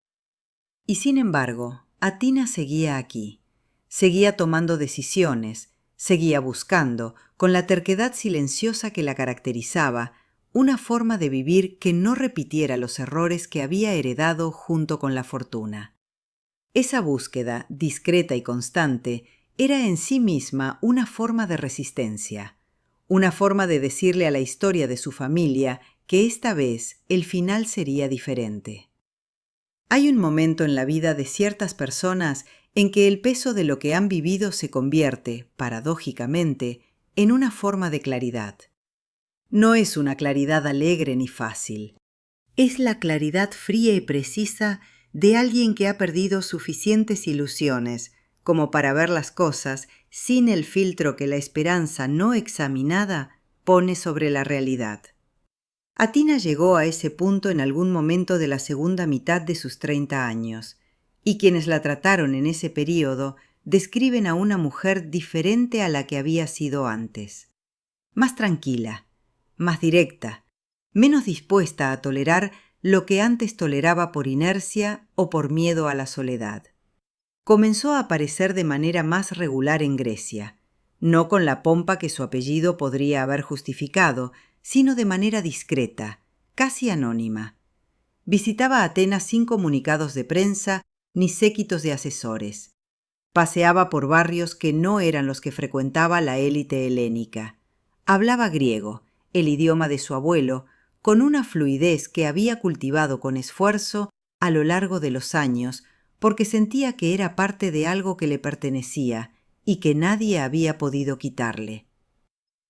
Y sin embargo, Atina seguía aquí, seguía tomando decisiones, seguía buscando, con la terquedad silenciosa que la caracterizaba, una forma de vivir que no repitiera los errores que había heredado junto con la fortuna. Esa búsqueda, discreta y constante, era en sí misma una forma de resistencia, una forma de decirle a la historia de su familia que esta vez el final sería diferente. Hay un momento en la vida de ciertas personas en que el peso de lo que han vivido se convierte, paradójicamente, en una forma de claridad. No es una claridad alegre ni fácil. Es la claridad fría y precisa de alguien que ha perdido suficientes ilusiones como para ver las cosas sin el filtro que la esperanza no examinada pone sobre la realidad. Atina llegó a ese punto en algún momento de la segunda mitad de sus 30 años, y quienes la trataron en ese período describen a una mujer diferente a la que había sido antes. Más tranquila, más directa, menos dispuesta a tolerar lo que antes toleraba por inercia o por miedo a la soledad. comenzó a aparecer de manera más regular en Grecia, no con la pompa que su apellido podría haber justificado, sino de manera discreta, casi anónima. Visitaba Atenas sin comunicados de prensa ni séquitos de asesores. Paseaba por barrios que no eran los que frecuentaba la élite helénica. Hablaba griego, el idioma de su abuelo, con una fluidez que había cultivado con esfuerzo a lo largo de los años, porque sentía que era parte de algo que le pertenecía y que nadie había podido quitarle.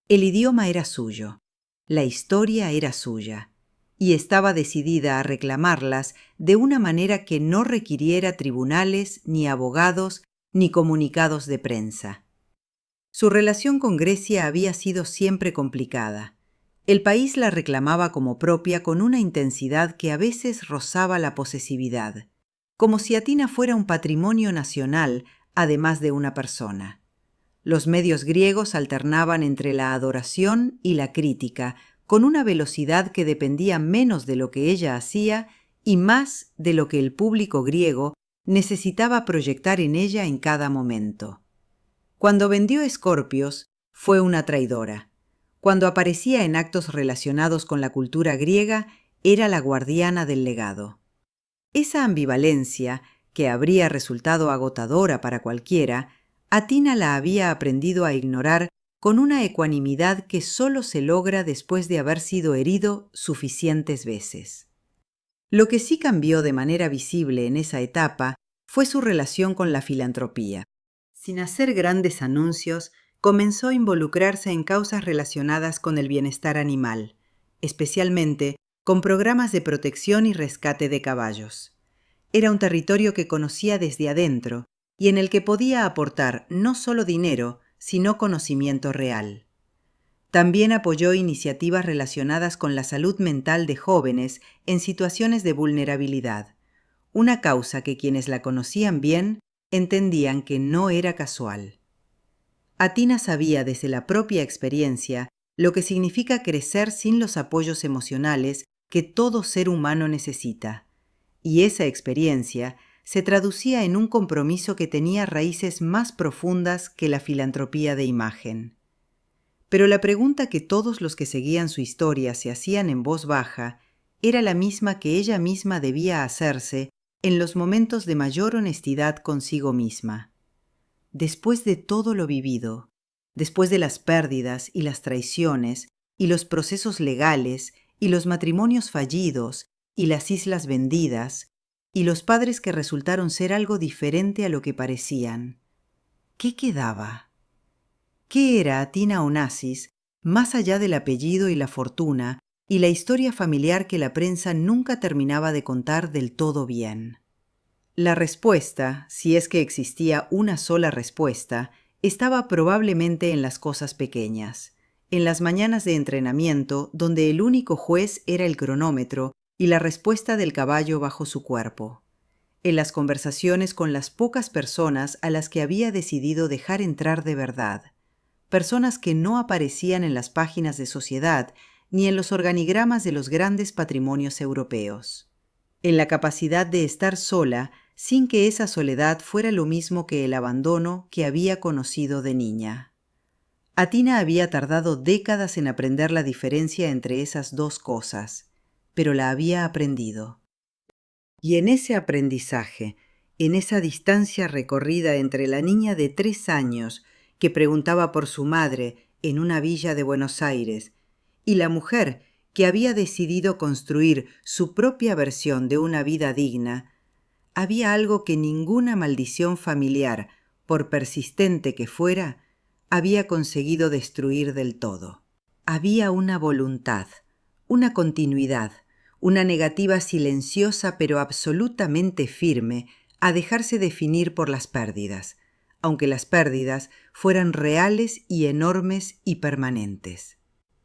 El idioma era suyo, la historia era suya, y estaba decidida a reclamarlas de una manera que no requiriera tribunales, ni abogados, ni comunicados de prensa. Su relación con Grecia había sido siempre complicada. El país la reclamaba como propia con una intensidad que a veces rozaba la posesividad, como si Atina fuera un patrimonio nacional, además de una persona. Los medios griegos alternaban entre la adoración y la crítica, con una velocidad que dependía menos de lo que ella hacía y más de lo que el público griego necesitaba proyectar en ella en cada momento. Cuando vendió Escorpios, fue una traidora. Cuando aparecía en actos relacionados con la cultura griega, era la guardiana del legado. Esa ambivalencia, que habría resultado agotadora para cualquiera, Atina la había aprendido a ignorar con una ecuanimidad que solo se logra después de haber sido herido suficientes veces. Lo que sí cambió de manera visible en esa etapa fue su relación con la filantropía. Sin hacer grandes anuncios, comenzó a involucrarse en causas relacionadas con el bienestar animal, especialmente con programas de protección y rescate de caballos. Era un territorio que conocía desde adentro y en el que podía aportar no solo dinero, sino conocimiento real. También apoyó iniciativas relacionadas con la salud mental de jóvenes en situaciones de vulnerabilidad, una causa que quienes la conocían bien entendían que no era casual. Atina sabía desde la propia experiencia lo que significa crecer sin los apoyos emocionales que todo ser humano necesita, y esa experiencia se traducía en un compromiso que tenía raíces más profundas que la filantropía de imagen. Pero la pregunta que todos los que seguían su historia se hacían en voz baja era la misma que ella misma debía hacerse en los momentos de mayor honestidad consigo misma. Después de todo lo vivido, después de las pérdidas y las traiciones, y los procesos legales, y los matrimonios fallidos, y las islas vendidas, y los padres que resultaron ser algo diferente a lo que parecían, ¿qué quedaba? ¿Qué era Atina Onassis, más allá del apellido y la fortuna, y la historia familiar que la prensa nunca terminaba de contar del todo bien? La respuesta, si es que existía una sola respuesta, estaba probablemente en las cosas pequeñas, en las mañanas de entrenamiento donde el único juez era el cronómetro y la respuesta del caballo bajo su cuerpo, en las conversaciones con las pocas personas a las que había decidido dejar entrar de verdad, personas que no aparecían en las páginas de sociedad ni en los organigramas de los grandes patrimonios europeos, en la capacidad de estar sola sin que esa soledad fuera lo mismo que el abandono que había conocido de niña. Atina había tardado décadas en aprender la diferencia entre esas dos cosas, pero la había aprendido. Y en ese aprendizaje, en esa distancia recorrida entre la niña de 3 años que preguntaba por su madre en una villa de Buenos Aires y la mujer que había decidido construir su propia versión de una vida digna, había algo que ninguna maldición familiar, por persistente que fuera, había conseguido destruir del todo. Había una voluntad, una continuidad, una negativa silenciosa pero absolutamente firme a dejarse definir por las pérdidas, aunque las pérdidas fueran reales y enormes y permanentes.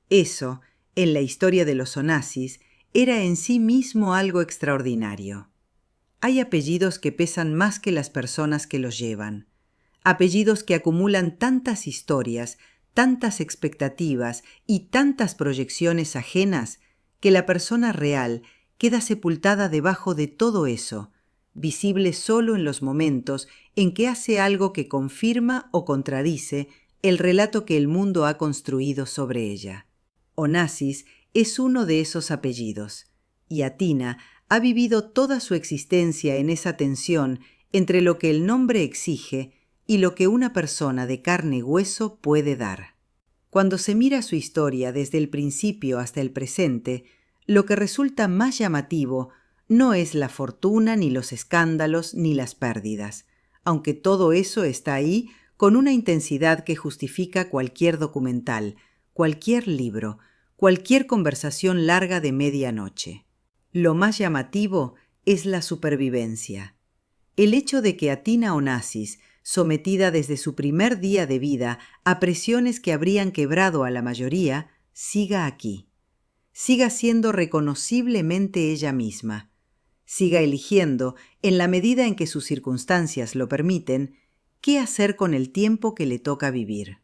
Eso, en la historia de los Onassis, era en sí mismo algo extraordinario. Hay apellidos que pesan más que las personas que los llevan, apellidos que acumulan tantas historias, tantas expectativas y tantas proyecciones ajenas que la persona real queda sepultada debajo de todo eso, visible solo en los momentos en que hace algo que confirma o contradice el relato que el mundo ha construido sobre ella. Onassis es uno de esos apellidos, y Athina ha vivido toda su existencia en esa tensión entre lo que el nombre exige y lo que una persona de carne y hueso puede dar. Cuando se mira su historia desde el principio hasta el presente, lo que resulta más llamativo no es la fortuna, ni los escándalos, ni las pérdidas, aunque todo eso está ahí con una intensidad que justifica cualquier documental, cualquier libro, cualquier conversación larga de medianoche. Lo más llamativo es la supervivencia. El hecho de que Athina Onassis, sometida desde su primer día de vida a presiones que habrían quebrado a la mayoría, siga aquí. Siga siendo reconociblemente ella misma. Siga eligiendo, en la medida en que sus circunstancias lo permiten, qué hacer con el tiempo que le toca vivir.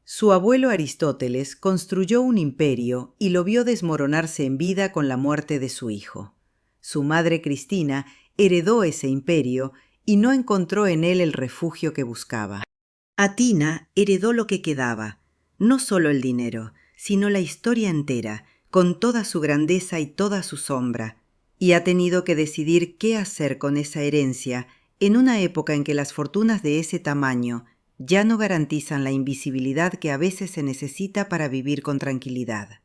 Su abuelo Aristóteles construyó un imperio y lo vio desmoronarse en vida con la muerte de su hijo. Su madre Cristina heredó ese imperio y no encontró en él el refugio que buscaba. Athina heredó lo que quedaba, no solo el dinero, sino la historia entera, con toda su grandeza y toda su sombra, y ha tenido que decidir qué hacer con esa herencia en una época en que las fortunas de ese tamaño ya no garantizan la invisibilidad que a veces se necesita para vivir con tranquilidad.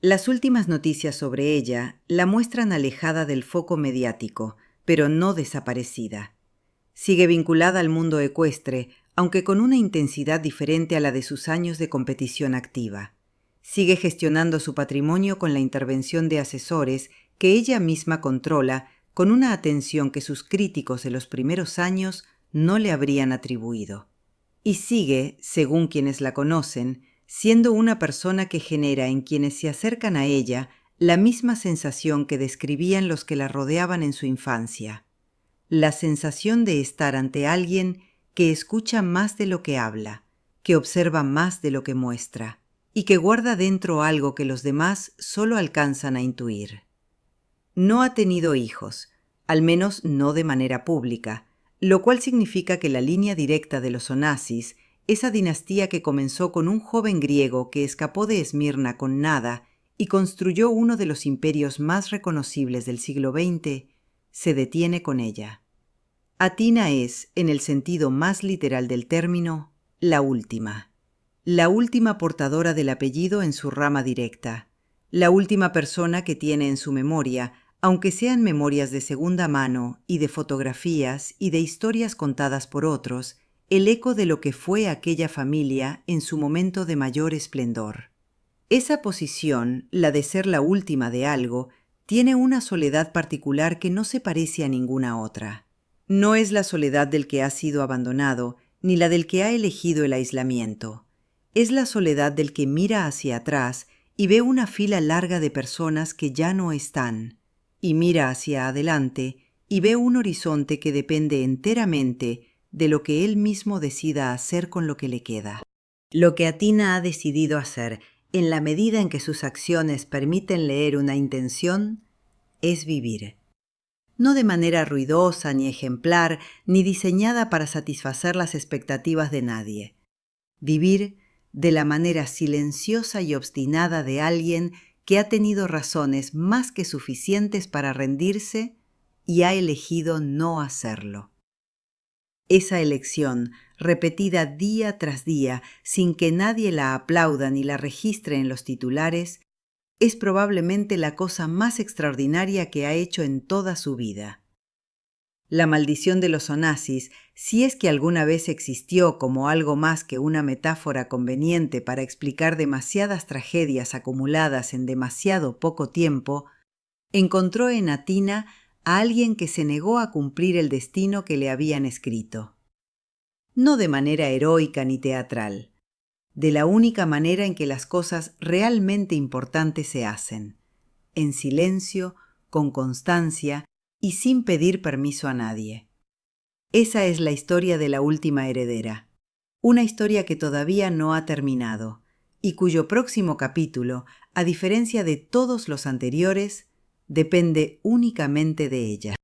Las últimas noticias sobre ella la muestran alejada del foco mediático, pero no desaparecida. Sigue vinculada al mundo ecuestre, aunque con una intensidad diferente a la de sus años de competición activa. Sigue gestionando su patrimonio con la intervención de asesores que ella misma controla con una atención que sus críticos de los primeros años no le habrían atribuido. Y sigue, según quienes la conocen, siendo una persona que genera en quienes se acercan a ella la misma sensación que describían los que la rodeaban en su infancia. La sensación de estar ante alguien que escucha más de lo que habla, que observa más de lo que muestra, y que guarda dentro algo que los demás solo alcanzan a intuir. No ha tenido hijos, al menos no de manera pública, lo cual significa que la línea directa de los Onassis, esa dinastía que comenzó con un joven griego que escapó de Esmirna con nada y construyó uno de los imperios más reconocibles del siglo XX, se detiene con ella. Athina es, en el sentido más literal del término, la última portadora del apellido en su rama directa, la última persona que tiene en su memoria, aunque sean memorias de segunda mano y de fotografías y de historias contadas por otros, el eco de lo que fue aquella familia en su momento de mayor esplendor. Esa posición, la de ser la última de algo, tiene una soledad particular que no se parece a ninguna otra. No es la soledad del que ha sido abandonado, ni la del que ha elegido el aislamiento. Es la soledad del que mira hacia atrás y ve una fila larga de personas que ya no están, y mira hacia adelante y ve un horizonte que depende enteramente de lo que él mismo decida hacer con lo que le queda. Lo que Athina ha decidido hacer, en la medida en que sus acciones permiten leer una intención, es vivir. No de manera ruidosa ni ejemplar, ni diseñada para satisfacer las expectativas de nadie. Vivir de la manera silenciosa y obstinada de alguien que ha tenido razones más que suficientes para rendirse y ha elegido no hacerlo. Esa elección, repetida día tras día, sin que nadie la aplauda ni la registre en los titulares, es probablemente la cosa más extraordinaria que ha hecho en toda su vida. La maldición de los Onassis, si es que alguna vez existió como algo más que una metáfora conveniente para explicar demasiadas tragedias acumuladas en demasiado poco tiempo, encontró en Athina a alguien que se negó a cumplir el destino que le habían escrito. No de manera heroica ni teatral, de la única manera en que las cosas realmente importantes se hacen, en silencio, con constancia y sin pedir permiso a nadie. Esa es la historia de la última heredera, una historia que todavía no ha terminado y cuyo próximo capítulo, a diferencia de todos los anteriores, depende únicamente de ella.